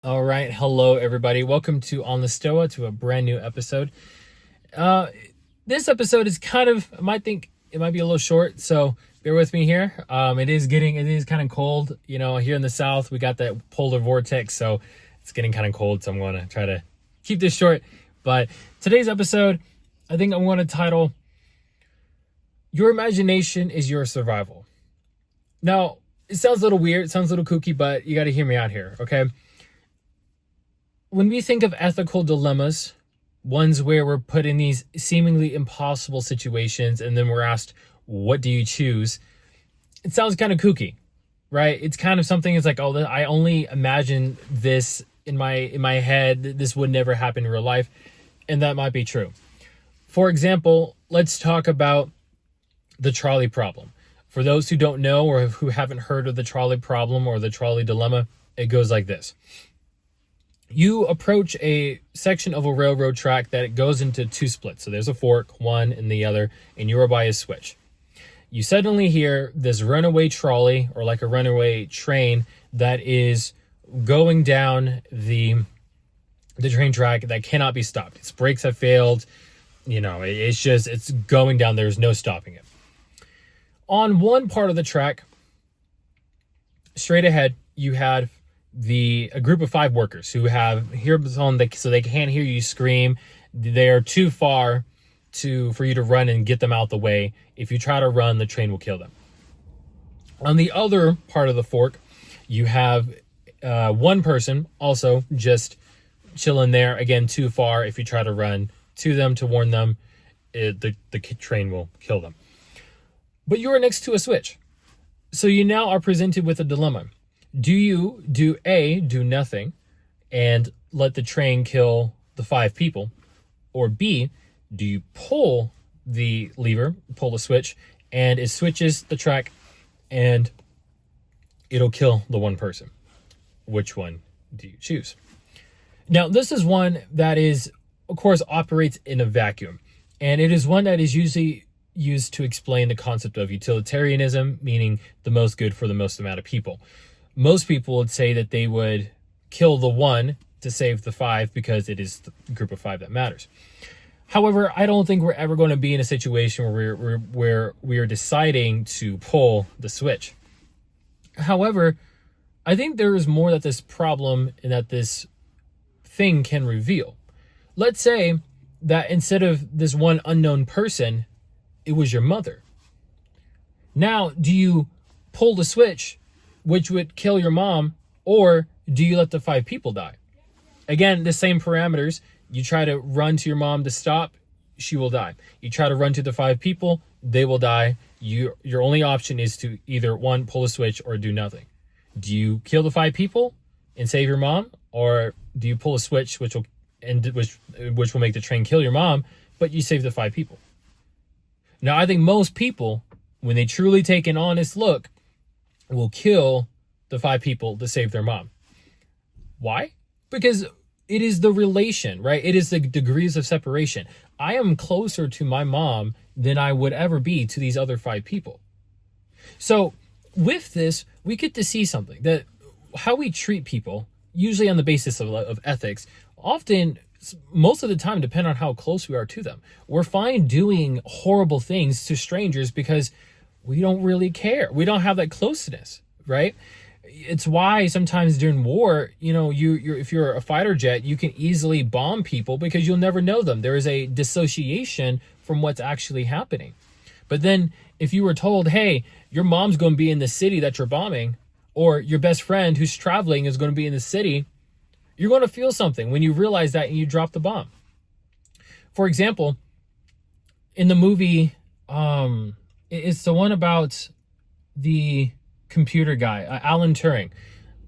All right, hello everybody. Welcome to On the Stoa to a brand new episode. Uh, this episode is I might think it might be a little short, so bear with me here. It is kind of cold. Here in the South, we got that polar vortex, so it's getting kind of cold. So I'm going to try to keep this short. But today's episode, I think I'm going to title "Your Imagination is Your Survival." Now, it sounds a little weird, it sounds a little kooky, but you got to hear me out here, okay? When we think of ethical dilemmas, ones where we're put in these seemingly impossible situations and then we're asked, what do you choose? It sounds kind of kooky, right? It's kind of something, it's like, oh, I only imagine this in my head. This would never happen in real life. And that might be true. For example, let's talk about the trolley problem. For those who don't know or who haven't heard of the trolley problem or the trolley dilemma, it goes like this. You approach a section of a railroad track that goes into two splits. So there's a fork, one and the other, and you are by a switch. You suddenly hear this runaway trolley or like a runaway train that is going down the train track that cannot be stopped. Its brakes have failed. It's going down. There's no stopping it. On one part of the track, straight ahead, you had a group of 5 workers who have earbuds on, so they can't hear you scream. They are too far for you to run and get them out the way. If you try to run, the train will kill them. On the other part of the fork, you have one person also just chilling there. Again, too far. If you try to run to them to warn them, the train will kill them. But you are next to a switch. So you now are presented with a dilemma. Do you do nothing and let the train kill the 5 people? Or B, do you pull the lever, pull the switch, and it switches the track and it'll kill the one person? Which one do you choose? Now, this is one that of course, operates in a vacuum. And it is one that is usually used to explain the concept of utilitarianism, meaning the most good for the most amount of people. Most people would say that they would kill the one to save the 5 because it is the group of 5 that matters. However, I don't think we're ever going to be in a situation where we are deciding to pull the switch. However, I think there is more that this problem and that this thing can reveal. Let's say that instead of this one unknown person, it was your mother. Now, do you pull the switch, which would kill your mom, or do you let the 5 people die? Again, the same parameters. You try to run to your mom to stop, she will die. You try to run to the 5 people, they will die. Your only option is to either, one, pull a switch or do nothing. Do you kill the 5 people and save your mom, or do you pull a switch which will make the train kill your mom, but you save the 5 people? Now, I think most people, when they truly take an honest look, will kill the 5 people to save their mom. Why? Because it is the relation, right? It is the degrees of separation. I am closer to my mom than I would ever be to these other 5 people. So with this, we get to see something, that how we treat people, usually on the basis of ethics, often, most of the time, depend on how close we are to them. We're fine doing horrible things to strangers because we don't really care. We don't have that closeness, right? It's why sometimes during war, if you're a fighter jet, you can easily bomb people because you'll never know them. There is a dissociation from what's actually happening. But then if you were told, hey, your mom's going to be in the city that you're bombing, or your best friend who's traveling is going to be in the city, you're going to feel something when you realize that and you drop the bomb. For example, in the movie, it's the one about the computer guy, Alan Turing.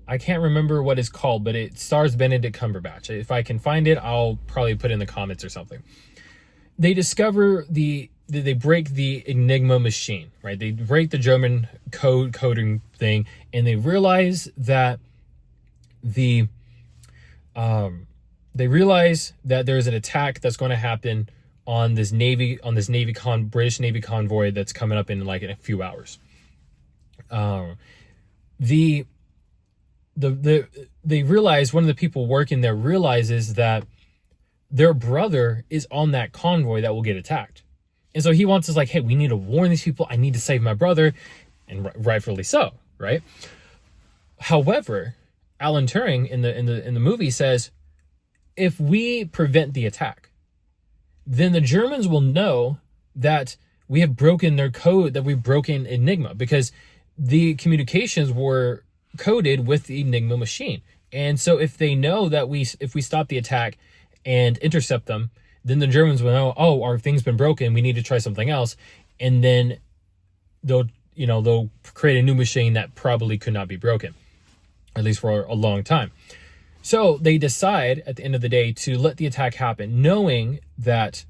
I can't remember what it's called, but it stars Benedict Cumberbatch. If I can find it, I'll probably put it in the comments or something. They discover they break the Enigma machine, right? They break the German coding thing, and they realize that there's an attack that's going to happen on this British Navy convoy that's coming up in a few hours. The they realize, one of the people working there realizes that their brother is on that convoy that will get attacked. And so he wants us like, hey, we need to warn these people. I need to save my brother. And rightfully so, right? However, Alan Turing in the movie says, if we prevent the attack, then the Germans will know that we have broken their code, that we've broken Enigma, because the communications were coded with the Enigma machine. And so if they know that if we stop the attack and intercept them, then the Germans will know, oh, our thing's been broken, we need to try something else. And then they'll create a new machine that probably could not be broken, at least for a long time. So they decide at the end of the day to let the attack happen, knowing that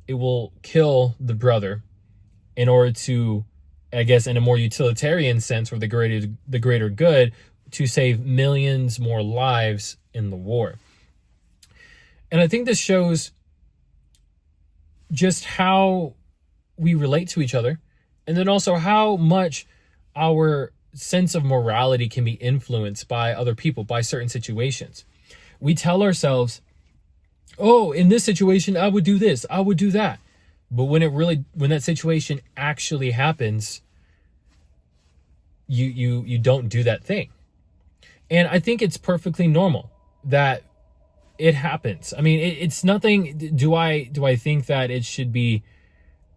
it will kill the brother in order to, I guess, in a more utilitarian sense, or the greater good, to save millions more lives in the war. And I think this shows just how we relate to each other, and then also how much our sense of morality can be influenced by other people, by certain situations. We tell ourselves, oh, in this situation, I would do this, I would do that. But when that situation actually happens, you don't do that thing. And I think it's perfectly normal that it happens. I mean, it's nothing. Do I think that it should be,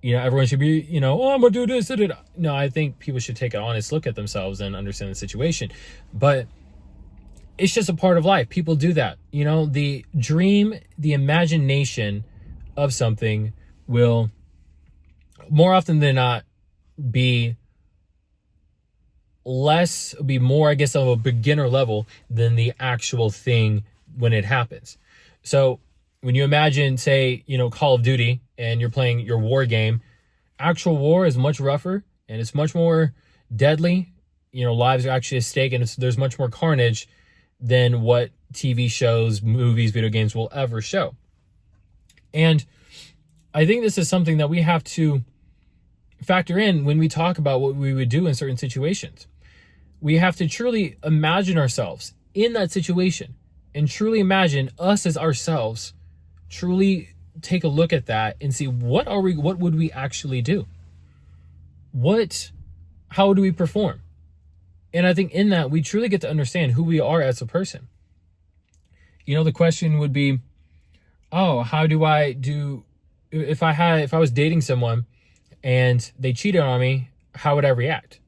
everyone should be, oh, I'm gonna do this. No, I think people should take an honest look at themselves and understand the situation. But it's just a part of life. People do that. The dream, the imagination of something will more often than not be more, I guess, of a beginner level than the actual thing when it happens. So when you imagine, say, Call of Duty, and you're playing your war game, actual war is much rougher and it's much more deadly. Lives are actually at stake, and there's much more carnage than what TV shows, movies, video games will ever show. And I think this is something that we have to factor in when we talk about what we would do in certain situations. We have to truly imagine ourselves in that situation, and truly imagine us as ourselves, truly take a look at that and see what would we actually do? How do we perform? And I think in that we truly get to understand who we are as a person. The question would be, oh, how do I do, if I was dating someone and they cheated on me, how would I react?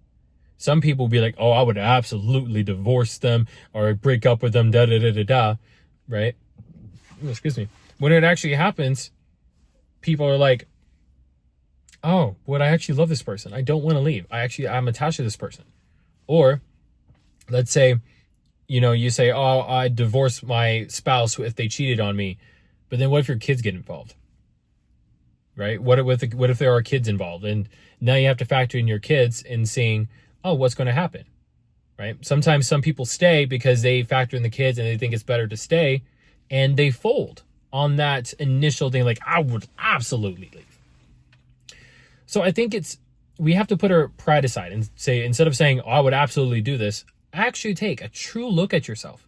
Some people would be like, oh, I would absolutely divorce them or break up with them, right? Excuse me. When it actually happens, people are like, oh, I actually love this person. I don't want to leave. I'm attached to this person. Or let's say, you say, oh, I divorce my spouse if they cheated on me. But then what if your kids get involved? Right? What if there are kids involved? And now you have to factor in your kids and seeing, oh, what's going to happen? Right? Sometimes some people stay because they factor in the kids and they think it's better to stay, and they fold on that initial thing, like, I would absolutely leave. So I think we have to put our pride aside and say, instead of saying, oh, I would absolutely do this, actually take a true look at yourself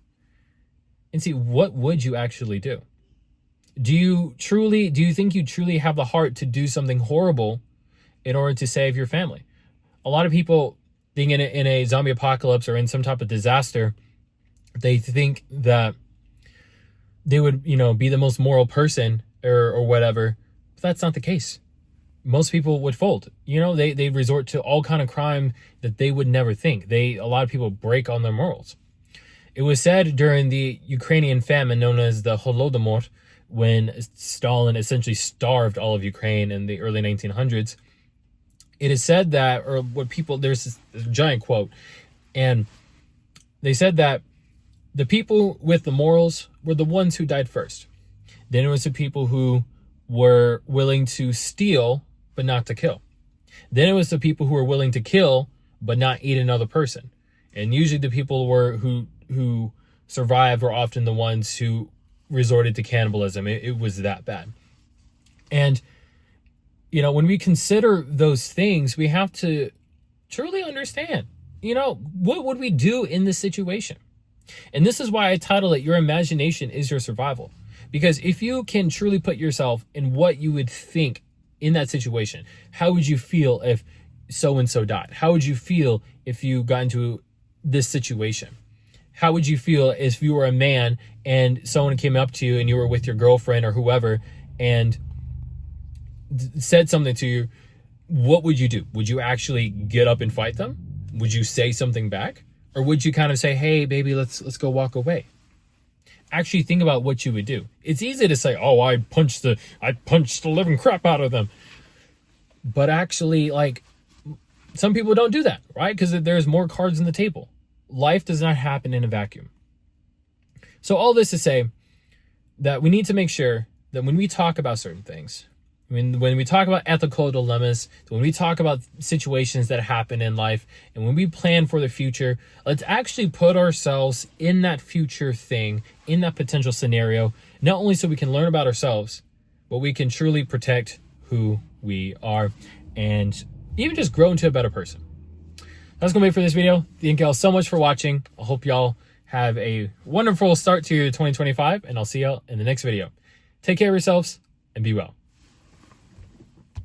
and see, what would you actually do? Do you think you truly have the heart to do something horrible in order to save your family? A lot of people, being in a zombie apocalypse or in some type of disaster, they think that they would, be the most moral person or whatever. But that's not the case. Most people would fold. They resort to all kind of crime that they would never think. A lot of people break on their morals. It was said during the Ukrainian famine known as the Holodomor, when Stalin essentially starved all of Ukraine in the early 1900s. It is said that, there's this giant quote, and they said that the people with the morals were the ones who died first. Then it was the people who were willing to steal, but not to kill. Then it was the people who were willing to kill, but not eat another person. And usually the people who survived were often the ones who resorted to cannibalism. It was that bad. And when we consider those things, we have to truly understand, what would we do in this situation? And this is why I title it, Your Imagination is Your Survival. Because if you can truly put yourself in what you would think in that situation, how would you feel if so-and-so died? How would you feel if you got into this situation? How would you feel if you were a man and someone came up to you and you were with your girlfriend or whoever and said something to you? What would you do? Would you actually get up and fight them? Would you say something back? Or would you kind of say, hey, baby, let's go walk away? Actually think about what you would do. It's easy to say, oh, I punched the living crap out of them. But actually, like, some people don't do that, right? Because there's more cards on the table. Life does not happen in a vacuum. So all this to say that we need to make sure that when we talk about certain things, when we talk about ethical dilemmas, when we talk about situations that happen in life, and when we plan for the future, let's actually put ourselves in that future thing, in that potential scenario, not only so we can learn about ourselves, but we can truly protect who we are and even just grow into a better person. That's going to be it for this video. Thank y'all so much for watching. I hope y'all have a wonderful start to your 2025, and I'll see y'all in the next video. Take care of yourselves and be well.